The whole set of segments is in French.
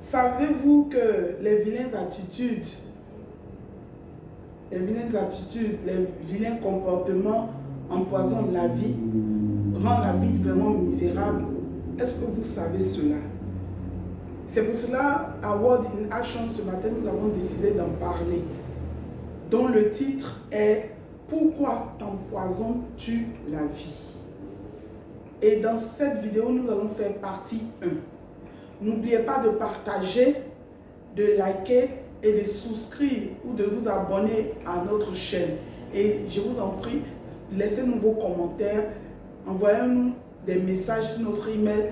Savez-vous que les vilaines attitudes, les vilains comportements empoisonnent la vie, rendent la vie vraiment misérable? Est-ce que vous savez cela? C'est pour cela, à Word in Action, ce matin, nous avons décidé d'en parler, dont le titre est « Pourquoi t'empoisonnes-tu la vie ?» Et dans cette vidéo, nous allons faire partie 1. N'oubliez pas de partager, de liker et de souscrire ou de vous abonner à notre chaîne. Et je vous en prie, laissez-nous vos commentaires, envoyez-nous des messages sur notre email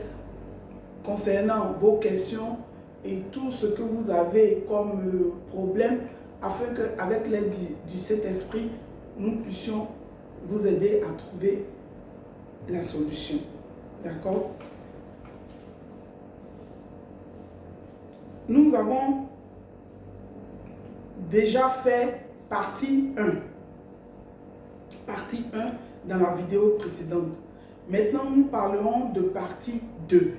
concernant vos questions et tout ce que vous avez comme problème, afin qu'avec l'aide du Saint-Esprit, nous puissions vous aider à trouver la solution. D'accord? Nous avons déjà fait partie 1. Partie 1 dans la vidéo précédente. Maintenant, nous parlerons de partie 2.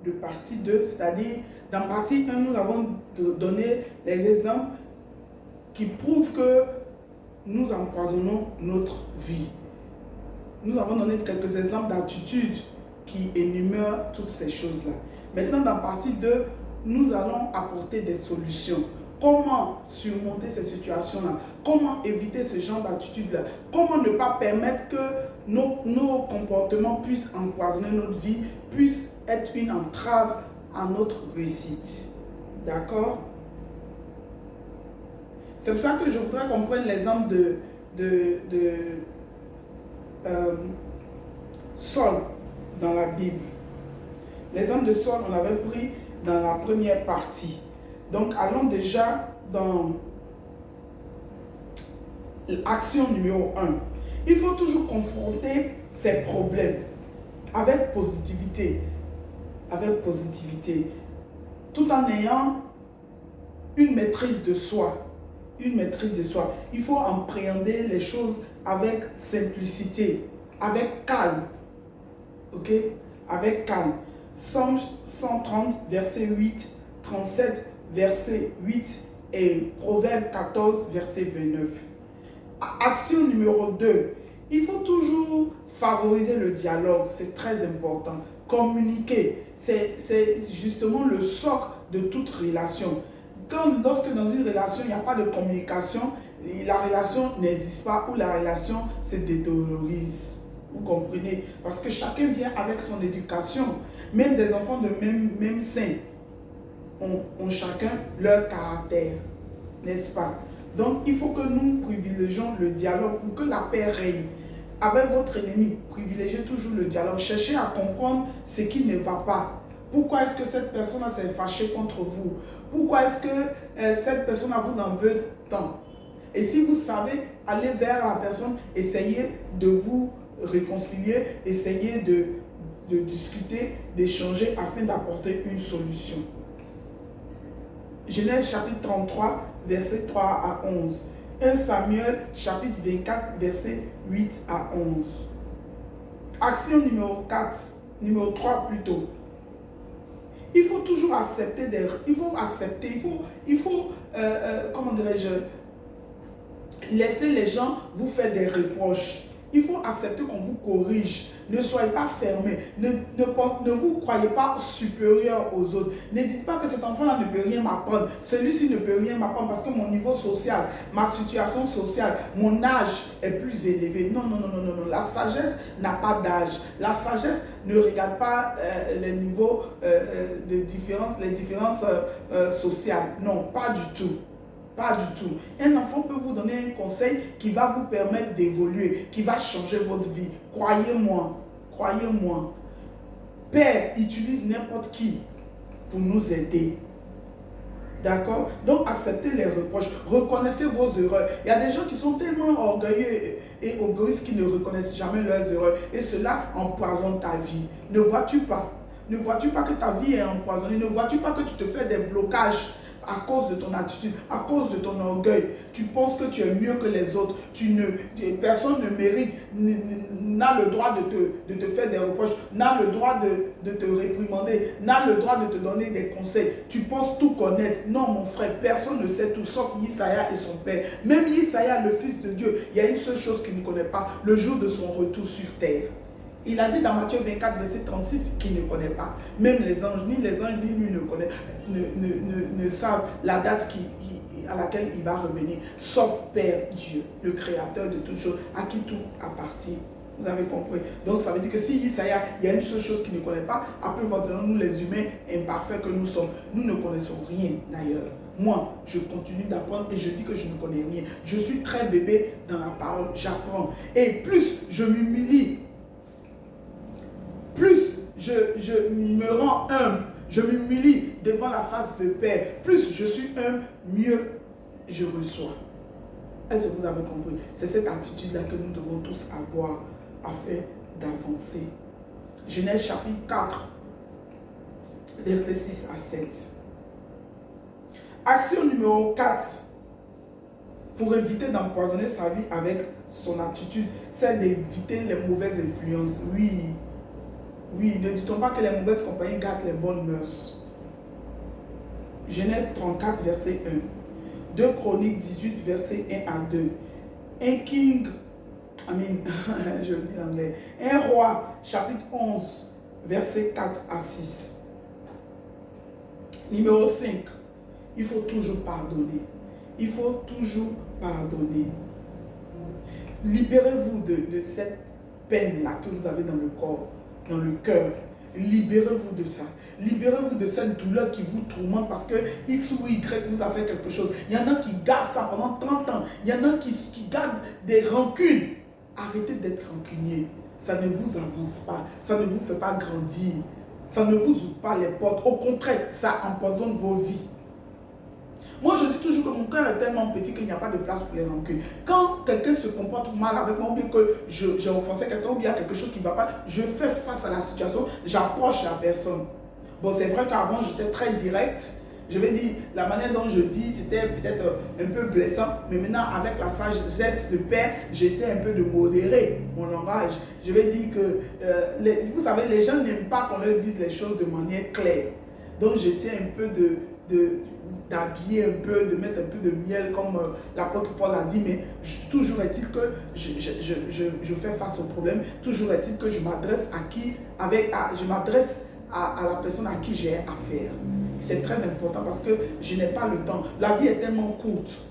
De partie 2, c'est-à-dire, dans partie 1, nous avons donné les exemples qui prouvent que nous empoisonnons notre vie. Nous avons donné quelques exemples d'attitudes qui énumèrent toutes ces choses-là. Maintenant, dans partie 2, nous allons apporter des solutions. Comment surmonter ces situations-là? Comment éviter ce genre d'attitude-là? Comment ne pas permettre que nos comportements puissent empoisonner notre vie, puissent être une entrave à notre réussite. D'accord? C'est pour ça que je voudrais qu'on prenne l'exemple de Saul dans la Bible. L'exemple de Saul, on l'avait pris dans la première partie. Donc, allons déjà dans l'action numéro 1. Il faut toujours confronter ces problèmes avec positivité. Avec positivité. Tout en ayant une maîtrise de soi. Une maîtrise de soi. Il faut appréhender les choses avec simplicité, avec calme. Ok? Avec calme. Psaume 130, verset 8, 37, verset 8 et Proverbe 14, verset 29. Action numéro 2. Il faut toujours favoriser le dialogue. C'est très important. Communiquer. C'est justement le socle de toute relation. Lorsque dans une relation, il n'y a pas de communication, la relation n'existe pas ou la relation se détériorise. Vous comprenez? Parce que chacun vient avec son éducation. Même des enfants de même sein ont chacun leur caractère. N'est-ce pas? Donc, il faut que nous privilégions le dialogue pour que la paix règne. Avec votre ennemi, privilégiez toujours le dialogue. Cherchez à comprendre ce qui ne va pas. Pourquoi est-ce que cette personne s'est fâchée contre vous? Pourquoi est-ce que cette personne vous en veut tant? Et si vous savez, aller vers la personne, essayez de vous réconcilier, essayez de discuter, d'échanger afin d'apporter une solution. Genèse chapitre 33, verset 3 à 11. 1 Samuel chapitre 24, verset 8 à 11. Action numéro 4, numéro 3 plutôt. Il faut toujours accepter comment dirais-je, laisser les gens vous faire des reproches. Il faut accepter qu'on vous corrige. Ne soyez pas fermé. Ne vous croyez pas supérieur aux autres. Ne dites pas que cet enfant-là ne peut rien m'apprendre. Celui-ci ne peut rien m'apprendre parce que mon niveau social, ma situation sociale, mon âge est plus élevé. Non, non, non, non, non, non. La sagesse n'a pas d'âge. La sagesse ne regarde pas les niveaux de différence, les différences sociales. Non, pas du tout. Pas du tout. Un enfant peut vous donner un conseil qui va vous permettre d'évoluer, qui va changer votre vie. Croyez-moi, croyez-moi. Père utilise n'importe qui pour nous aider. D'accord? Donc, acceptez les reproches. Reconnaissez vos erreurs. Il y a des gens qui sont tellement orgueilleux et égoïstes qu'ils ne reconnaissent jamais leurs erreurs. Et cela empoisonne ta vie. Ne vois-tu pas? Ne vois-tu pas que ta vie est empoisonnée? Ne vois-tu pas que tu te fais des blocages à cause de ton attitude, à cause de ton orgueil, tu penses que tu es mieux que les autres, personne ne mérite, n'a le droit de te faire des reproches, n'a le droit de te réprimander, n'a le droit de te donner des conseils. Tu penses tout connaître. Non, mon frère, personne ne sait tout, sauf Isaïe et son père. Même Isaïe, le fils de Dieu, il y a une seule chose qu'il ne connaît pas, le jour de son retour sur terre. Il a dit dans Matthieu 24, verset 36, qu'il ne connaît pas. Même les anges, ni lui ne savent la date à laquelle il va revenir, sauf Père Dieu, le créateur de toutes choses, à qui tout appartient. Vous avez compris? Donc ça veut dire que si Isaïe, il y a une seule chose qu'il ne connaît pas, après votre nom, nous les humains imparfaits que nous sommes, nous ne connaissons rien d'ailleurs. Moi, je continue d'apprendre et je dis que je ne connais rien. Je suis très bébé dans la parole, j'apprends. Et plus je m'humilie, plus je me rends humble, je m'humilie devant la face de Père, plus je suis humble, mieux je reçois. Est-ce que vous avez compris? C'est cette attitude-là que nous devons tous avoir afin d'avancer. Genèse chapitre 4, versets 6 à 7. Action numéro 4, pour éviter d'empoisonner sa vie avec son attitude, c'est d'éviter les mauvaises influences. Oui, ne dit-on pas que les mauvaises compagnies gâtent les bonnes mœurs? Genèse 34, verset 1. 2 Chroniques 18, verset 1 à 2. Je le dis en anglais. 1 Roi, chapitre 11, verset 4 à 6. Numéro 5. Il faut toujours pardonner. Il faut toujours pardonner. Libérez-vous de cette peine-là que vous avez dans le corps, dans le cœur. Libérez-vous de ça. Libérez-vous de cette douleur qui vous tourmente parce que X ou Y vous a fait quelque chose. Il y en a qui gardent ça pendant 30 ans. Il y en a qui gardent des rancunes. Arrêtez d'être rancunier. Ça ne vous avance pas. Ça ne vous fait pas grandir. Ça ne vous ouvre pas les portes. Au contraire, ça empoisonne vos vies. Moi, je dis toujours que mon cœur est tellement petit qu'il n'y a pas de place pour les rancunes. Quand quelqu'un se comporte mal avec moi, ou bien que j'ai offensé quelqu'un, ou bien il y a quelque chose qui ne va pas, je fais face à la situation, j'approche la personne. Bon, c'est vrai qu'avant, j'étais très direct. Je vais dire, la manière dont je dis, c'était peut-être un peu blessant. Mais maintenant, avec la sagesse de Père, j'essaie un peu de modérer mon langage. Je vais dire que, vous savez, les gens n'aiment pas qu'on leur dise les choses de manière claire. Donc, j'essaie un peu d'habiller un peu, de mettre un peu de miel, comme l'apôtre Paul a dit. Mais toujours est-il que je fais face au problème. Toujours est-il que je m'adresse à la personne à qui j'ai affaire. C'est très important parce que je n'ai pas le temps. La vie est tellement courte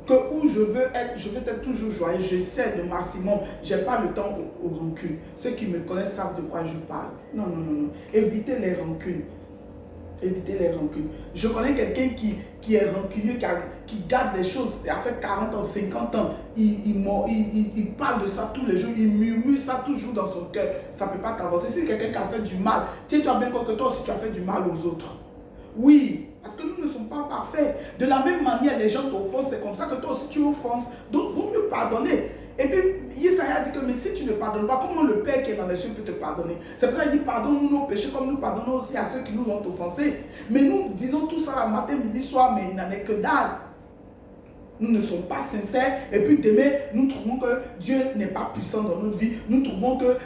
que où je veux être toujours joyeux. J'essaie de maximum. Je n'ai pas le temps aux rancunes. Ceux qui me connaissent savent de quoi je parle. Non. Évitez les rancunes. Évitez les rancunes. Je connais quelqu'un qui est rancunier, qui garde des choses. Il a fait 40 ans, 50 ans. Il parle de ça tous les jours. Il murmure ça toujours dans son cœur. Ça ne peut pas t'avancer. Si quelqu'un qui a fait du mal, tu as bien compris que toi aussi tu as fait du mal aux autres. Oui, parce que nous ne sommes pas parfaits. De la même manière, les gens t'offensent. C'est comme ça que toi aussi tu offenses. Donc, il vaut mieux pardonner. Et puis, Isaïe a dit que mais si tu ne pardonnes pas, comment le Père qui est dans les cieux peut te pardonner? C'est pour ça qu'il dit pardonne-nous nos péchés comme nous pardonnons aussi à ceux qui nous ont offensés. Mais nous disons tout ça le matin, midi, soir, mais il n'en est que dalle. Nous ne sommes pas sincères. Et puis demain, nous trouvons que Dieu n'est pas puissant dans notre vie. Nous trouvons que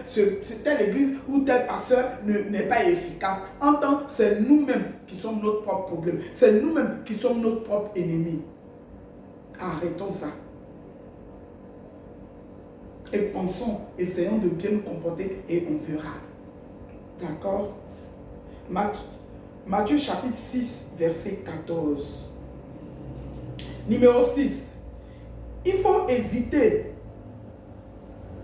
telle église ou tel pasteur n'est pas efficace. En tant que c'est nous-mêmes qui sommes notre propre problème. C'est nous-mêmes qui sommes notre propre ennemi. Arrêtons ça. Et pensons, essayons de bien nous comporter et on verra. D'accord? Matthieu chapitre 6, verset 14. Numéro 6. Il faut éviter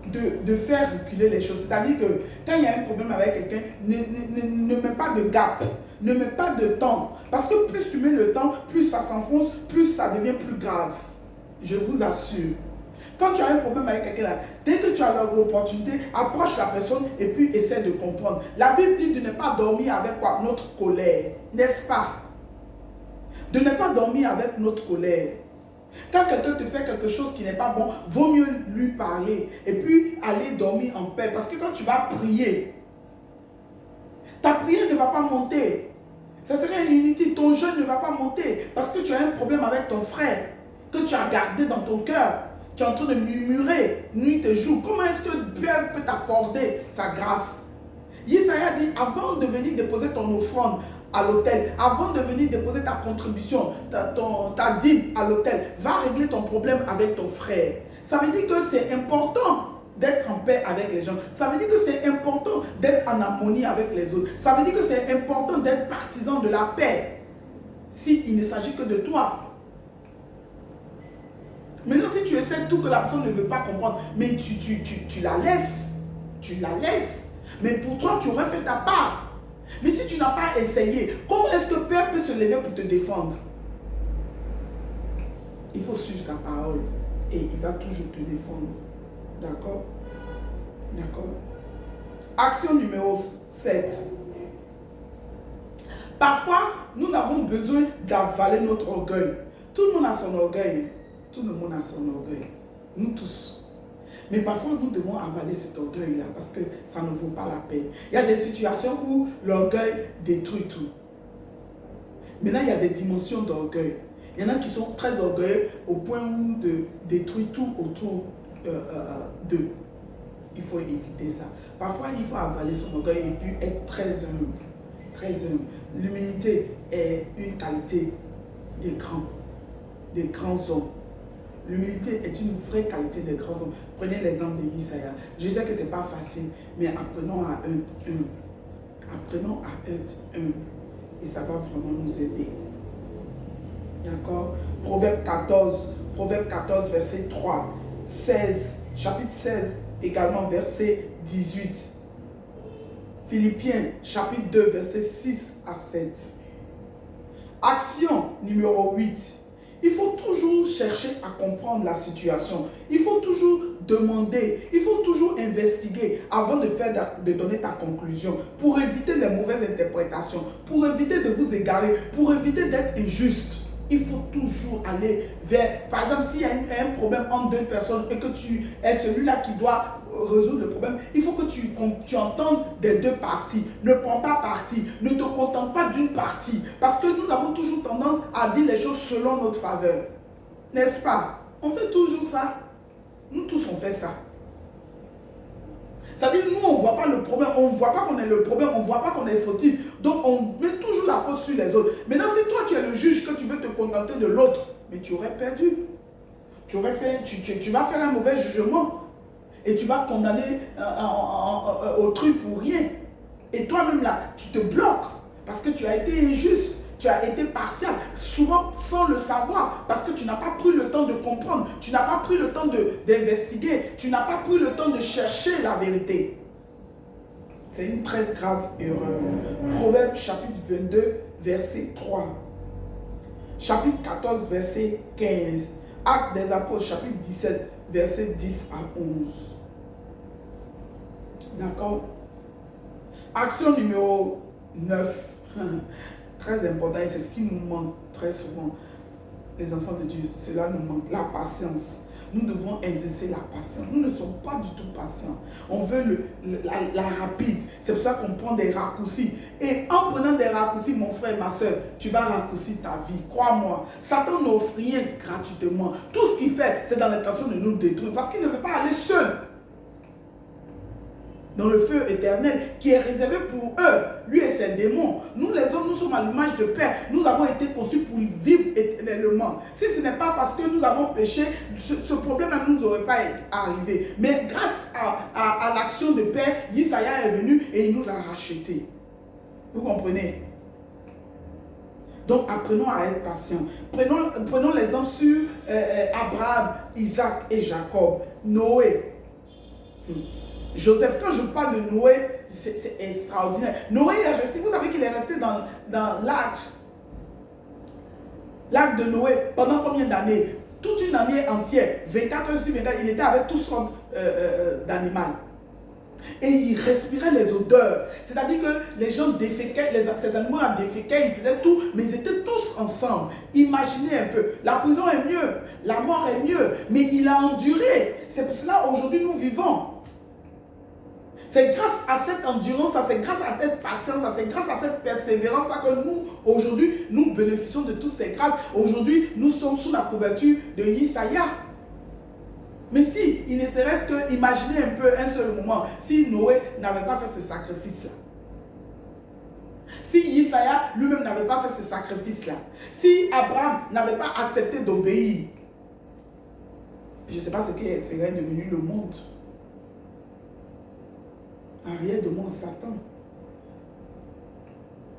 de faire reculer les choses. C'est-à-dire que quand il y a un problème avec quelqu'un, ne mets pas de gap. Ne mets pas de temps. Parce que plus tu mets le temps, plus ça s'enfonce, plus ça devient plus grave. Je vous assure. Quand tu as un problème avec quelqu'un là, dès que tu as l'opportunité, approche la personne et puis essaie de comprendre. La Bible dit de ne pas dormir avec quoi? Notre colère, n'est-ce pas? De ne pas dormir avec notre colère. Quand quelqu'un te fait quelque chose qui n'est pas bon, vaut mieux lui parler et puis aller dormir en paix. Parce que quand tu vas prier, ta prière ne va pas monter. Ça serait inutile. Ton jeûne ne va pas monter parce que tu as un problème avec ton frère que tu as gardé dans ton cœur. Tu es en train de murmurer nuit et jour. Comment est-ce que Dieu peut t'accorder sa grâce? Yesaya dit, avant de venir déposer ton offrande à l'autel, avant de venir déposer ta contribution, ta dîme à l'autel, va régler ton problème avec ton frère. Ça veut dire que c'est important d'être en paix avec les gens. Ça veut dire que c'est important d'être en harmonie avec les autres. Ça veut dire que c'est important d'être partisan de la paix. S'il ne s'agit que de toi. Maintenant, si tu essaies tout que la personne ne veut pas comprendre, mais tu la laisses. Tu la laisses. Mais pour toi, tu aurais fait ta part. Mais si tu n'as pas essayé, comment est-ce que Père peut se lever pour te défendre? Il faut suivre sa parole. Et il va toujours te défendre. D'accord? D'accord? Action numéro 7. Parfois, nous n'avons besoin d'avaler notre orgueil. Tout le monde a son orgueil. Tout le monde a son orgueil. Nous tous. Mais parfois, nous devons avaler cet orgueil-là parce que ça ne vaut pas la peine. Il y a des situations où l'orgueil détruit tout. Maintenant, il y a des dimensions d'orgueil. Il y en a qui sont très orgueilleux au point où de détruire tout autour d'eux. Il faut éviter ça. Parfois, il faut avaler son orgueil et puis être très humble. Très humble. L'humilité est une qualité des grands hommes. L'humilité est une vraie qualité des grands hommes. Prenez l'exemple de Yesaya. Je sais que ce n'est pas facile, mais apprenons à être humble. Apprenons à être humble. Et ça va vraiment nous aider. D'accord? Proverbe 14, verset 3. 16, chapitre 16, également verset 18. Philippiens, chapitre 2, verset 6 à 7. Action numéro 8. Il faut toujours chercher à comprendre la situation. Il faut toujours demander. Il faut toujours investiguer avant de donner ta conclusion. Pour éviter les mauvaises interprétations. Pour éviter de vous égarer. Pour éviter d'être injuste. Il faut toujours aller vers... Par exemple, s'il y a un problème entre deux personnes et que tu es celui-là qui doit résoudre le problème, il faut que tu entendes des deux parties. Ne prends pas parti. Ne te contente pas d'une partie. Parce que nous avons toujours tendance à dire les choses selon notre faveur. N'est-ce pas? On fait toujours ça. Nous tous, on fait ça. C'est-à-dire, nous, on ne voit pas le problème, on ne voit pas qu'on est le problème, on ne voit pas qu'on est fautif. Donc, on met toujours la faute sur les autres. Maintenant, si toi, tu es le juge, que tu veux te contenter de l'autre, mais tu aurais perdu. Tu vas faire un mauvais jugement. Et tu vas condamner autrui pour rien. Et toi-même, là, tu te bloques. Parce que tu as été injuste. Tu as été partial, souvent sans le savoir, parce que tu n'as pas pris le temps de comprendre, tu n'as pas pris le temps d'investiguer, tu n'as pas pris le temps de chercher la vérité. C'est une très grave erreur. Proverbe chapitre 22, verset 3. Chapitre 14, verset 15. Actes des Apôtres, chapitre 17, verset 10 à 11. D'accord? Action numéro 9. Très important, et c'est ce qui nous manque très souvent, les enfants de Dieu. Cela nous manque, la patience. Nous devons exercer la patience. Nous ne sommes pas du tout patients. On veut la rapide. C'est pour ça qu'on prend des raccourcis. Et en prenant des raccourcis, mon frère, ma soeur, tu vas raccourcir ta vie. Crois-moi, Satan n'offre rien gratuitement. Tout ce qu'il fait, c'est dans l'intention de nous détruire. Parce qu'il ne veut pas aller seul dans le feu éternel qui est réservé pour eux, lui et ses démons. Nous les hommes, nous sommes à l'image de Père. Nous avons été conçus pour vivre éternellement. Si ce n'est pas parce que nous avons péché, ce problème ne nous aurait pas arrivé. Mais grâce à l'action de Père, Yesaya est venu et il nous a rachetés. Vous comprenez? Donc apprenons à être patients. Prenons l'exemple sur Abraham, Isaac et Jacob. Noé. Joseph, quand je parle de Noé, c'est extraordinaire. Noé est resté, vous savez qu'il est resté dans l'arc de Noé pendant combien d'années? Toute une année entière, 24 heures sur 24, il était avec toutes sortes d'animaux. Et il respirait les odeurs. C'est-à-dire que les gens déféquaient, ces animaux-là déféquaient, ils faisaient tout, mais ils étaient tous ensemble. Imaginez un peu, la prison est mieux, la mort est mieux, mais il a enduré. C'est pour cela aujourd'hui nous vivons. C'est grâce à cette endurance, c'est grâce à cette patience, c'est grâce à cette persévérance que nous, aujourd'hui, nous bénéficions de toutes ces grâces. Aujourd'hui, nous sommes sous la couverture de Yesaya. Mais si, il ne serait-ce que, imaginez un peu un seul moment, si Noé n'avait pas fait ce sacrifice-là. Si Yesaya lui-même n'avait pas fait ce sacrifice-là. Si Abraham n'avait pas accepté d'obéir. Je ne sais pas ce que serait devenu le monde. Arrière de moi, Satan.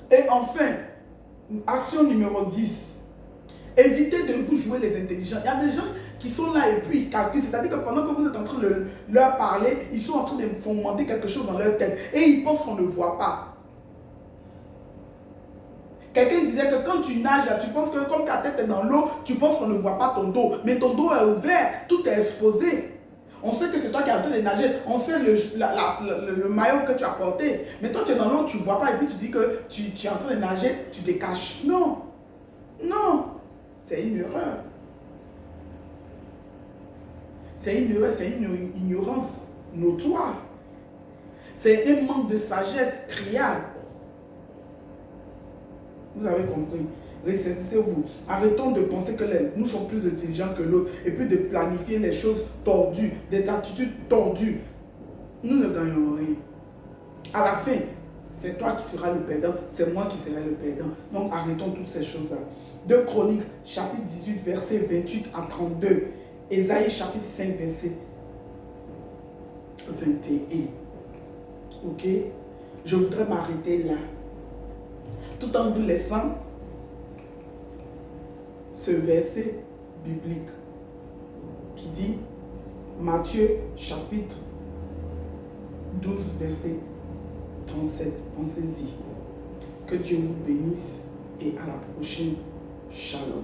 Et enfin, action numéro 10. Évitez de vous jouer les intelligents. Il y a des gens qui sont là et puis ils calculent. C'est-à-dire que pendant que vous êtes en train de leur parler, ils sont en train de fomenter quelque chose dans leur tête. Et ils pensent qu'on ne voit pas. Quelqu'un disait que quand tu nages, tu penses que comme ta tête est dans l'eau, tu penses qu'on ne voit pas ton dos. Mais ton dos est ouvert, tout est exposé. On sait que c'est toi qui es en train de nager. On sait le maillot que tu as porté. Mais toi, tu es dans l'eau, tu ne vois pas. Et puis tu dis que tu es en train de nager, tu te caches. Non. Non. C'est une erreur. C'est une erreur, c'est une ignorance notoire. C'est un manque de sagesse criard. Vous avez compris. Ressaisissez-vous. Arrêtons de penser que nous sommes plus intelligents que l'autre et puis de planifier les choses tordues, des attitudes tordues. Nous ne gagnons rien. À la fin, c'est toi qui seras le perdant, c'est moi qui serai le perdant. Donc arrêtons toutes ces choses-là. 2 Chroniques, chapitre 18, verset 28 à 32. Ésaïe, chapitre 5, verset 21. Ok? Je voudrais m'arrêter là. Tout en vous laissant ce verset biblique qui dit, Matthieu chapitre 12 verset 37. Pensez-y. Que Dieu vous bénisse et à la prochaine. Shalom.